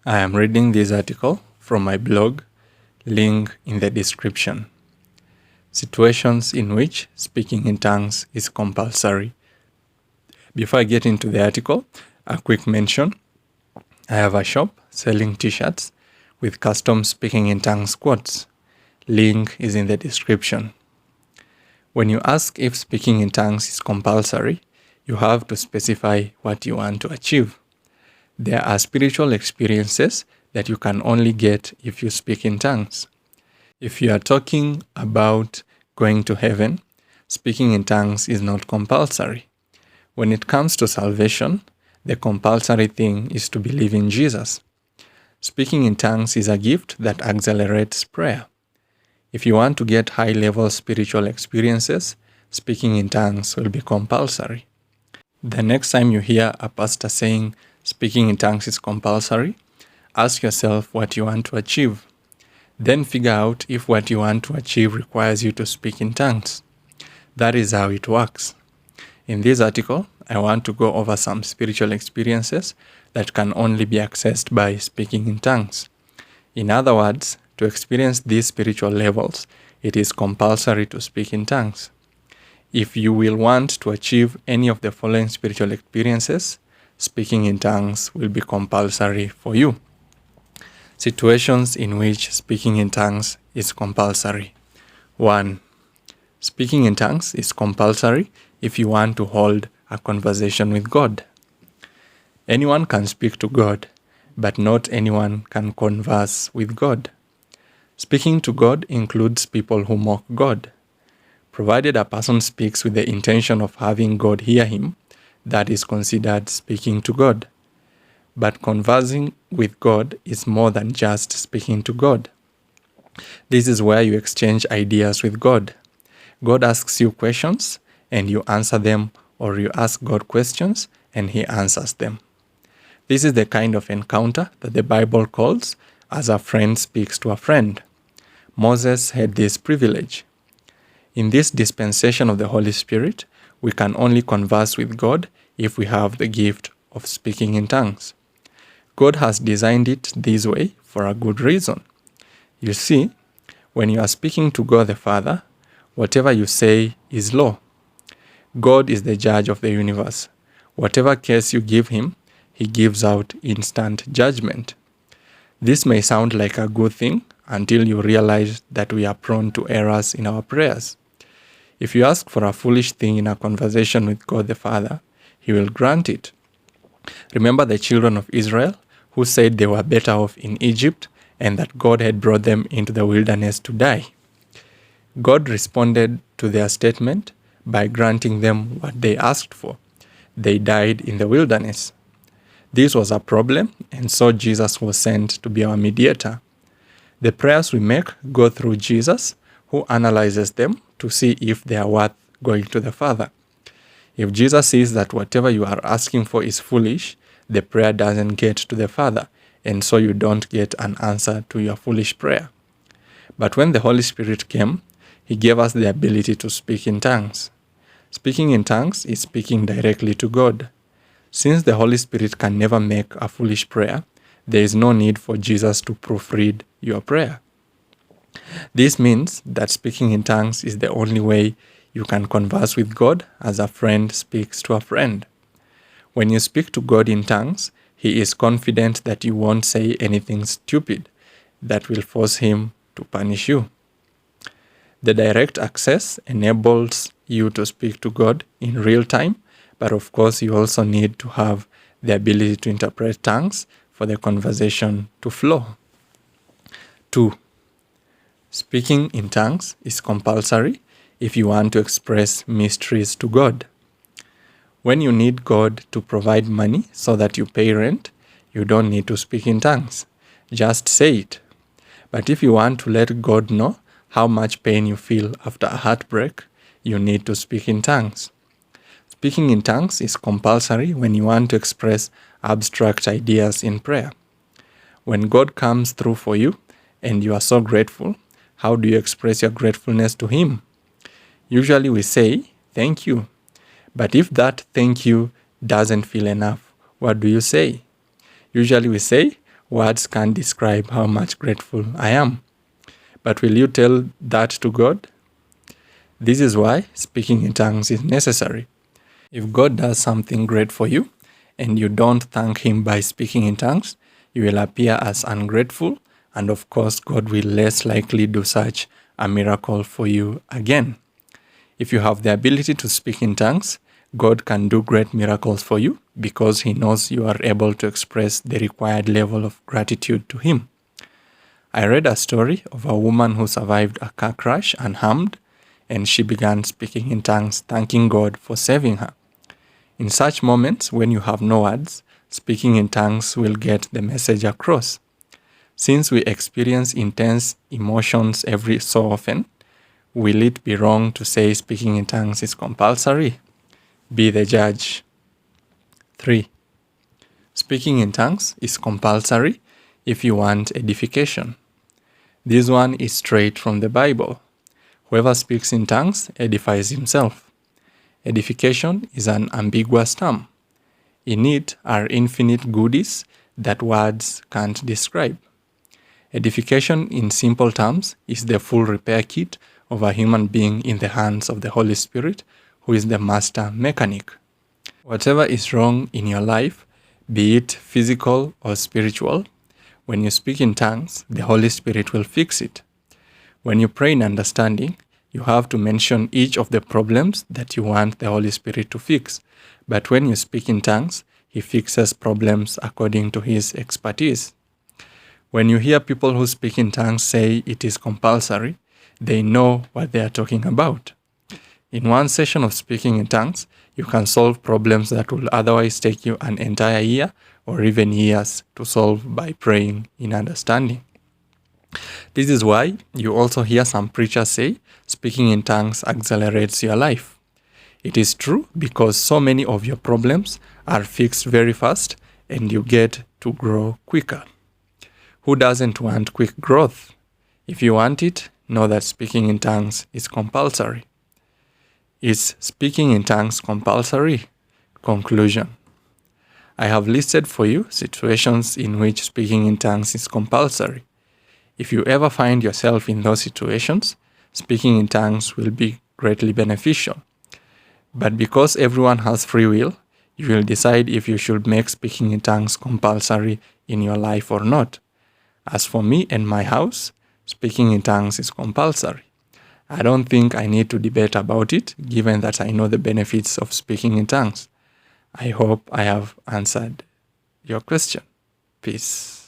I am reading this article from my blog, link in the description. Situations in which speaking in tongues is compulsory. Before I get into the article, a quick mention. I have a shop selling t-shirts with custom speaking in tongues quotes. Link is in the description. When you ask if speaking in tongues is compulsory, you have to specify what you want to achieve. There are spiritual experiences that you can only get if you speak in tongues. If you are talking about going to heaven, speaking in tongues is not compulsory. When it comes to salvation, the compulsory thing is to believe in Jesus. Speaking in tongues is a gift that accelerates prayer. If you want to get high-level spiritual experiences, speaking in tongues will be compulsory. The next time you hear a pastor saying speaking in tongues is compulsory, ask yourself what you want to achieve. Then figure out if what you want to achieve requires you to speak in tongues. That is how it works. In this article, I want to go over some spiritual experiences that can only be accessed by speaking in tongues. In other words, to experience these spiritual levels, it is compulsory to speak in tongues. If you will want to achieve any of the following spiritual experiences, speaking in tongues will be compulsory for you. Situations in which speaking in tongues is compulsory. 1. Speaking in tongues is compulsory if you want to hold a conversation with God. Anyone can speak to God, but not anyone can converse with God. Speaking to God includes people who mock God. Provided a person speaks with the intention of having God hear him, that is considered speaking to God. But conversing with God is more than just speaking to God. This is where you exchange ideas with God. God asks you questions and you answer them, or you ask God questions and he answers them. This is the kind of encounter that the Bible calls as a friend speaks to a friend. Moses had this privilege. In this dispensation of the Holy Spirit, we can only converse with God if we have the gift of speaking in tongues. God has designed it this way for a good reason. You see, when you are speaking to God the Father, whatever you say is law. God is the judge of the universe. Whatever case you give him, he gives out instant judgment. This may sound like a good thing until you realize that we are prone to errors in our prayers. If you ask for a foolish thing in a conversation with God the Father, he will grant it. Remember the children of Israel who said they were better off in Egypt and that God had brought them into the wilderness to die. God responded to their statement by granting them what they asked for. They died in the wilderness. This was a problem, and so Jesus was sent to be our mediator. The prayers we make go through Jesus, who analyzes them to see if they are worth going to the Father. If Jesus sees that whatever you are asking for is foolish, the prayer doesn't get to the Father, and so you don't get an answer to your foolish prayer. But when the Holy Spirit came, he gave us the ability to speak in tongues. Speaking in tongues is speaking directly to God. Since the Holy Spirit can never make a foolish prayer, there is no need for Jesus to proofread your prayer. This means that speaking in tongues is the only way you can converse with God as a friend speaks to a friend. When you speak to God in tongues, he is confident that you won't say anything stupid that will force him to punish you. The direct access enables you to speak to God in real time, but of course you also need to have the ability to interpret tongues for the conversation to flow. 2. Speaking in tongues is compulsory if you want to express mysteries to God. When you need God to provide money so that you pay rent, you don't need to speak in tongues. Just say it. But if you want to let God know how much pain you feel after a heartbreak, you need to speak in tongues. Speaking in tongues is compulsory when you want to express abstract ideas in prayer. When God comes through for you and you are so grateful, how do you express your gratefulness to him? Usually we say, thank you. But if that thank you doesn't feel enough, what do you say? Usually we say, Words can't describe how much grateful I am. But will you tell that to God? This is why speaking in tongues is necessary. If God does something great for you and you don't thank Him by speaking in tongues, you will appear as ungrateful, and of course, God will less likely do such a miracle for you again. If you have the ability to speak in tongues, God can do great miracles for you because He knows you are able to express the required level of gratitude to Him. I read a story of a woman who survived a car crash unharmed, and she began speaking in tongues, thanking God for saving her. In such moments, when you have no words, speaking in tongues will get the message across. Since we experience intense emotions every so often, will it be wrong to say speaking in tongues is compulsory? Be the judge. 3. Speaking in tongues is compulsory if you want edification. This one is straight from the Bible. Whoever speaks in tongues edifies himself. Edification is an ambiguous term. In it are infinite goodies that words can't describe. Edification, in simple terms, is the full repair kit of a human being in the hands of the Holy Spirit, who is the master mechanic. Whatever is wrong in your life, be it physical or spiritual, when you speak in tongues, the Holy Spirit will fix it. When you pray in understanding, you have to mention each of the problems that you want the Holy Spirit to fix. But when you speak in tongues, He fixes problems according to His expertise. When you hear people who speak in tongues say it is compulsory, they know what they are talking about. In one session of speaking in tongues, you can solve problems that will otherwise take you an entire year or even years to solve by praying in understanding. This is why you also hear some preachers say speaking in tongues accelerates your life. It is true because so many of your problems are fixed very fast and you get to grow quicker. Who doesn't want quick growth? If you want it, know that speaking in tongues is compulsory. Is speaking in tongues compulsory? Conclusion. I have listed for you situations in which speaking in tongues is compulsory. If you ever find yourself in those situations, speaking in tongues will be greatly beneficial. But because everyone has free will, you will decide if you should make speaking in tongues compulsory in your life or not. As for me and my house, speaking in tongues is compulsory. I don't think I need to debate about it, given that I know the benefits of speaking in tongues. I hope I have answered your question. Peace.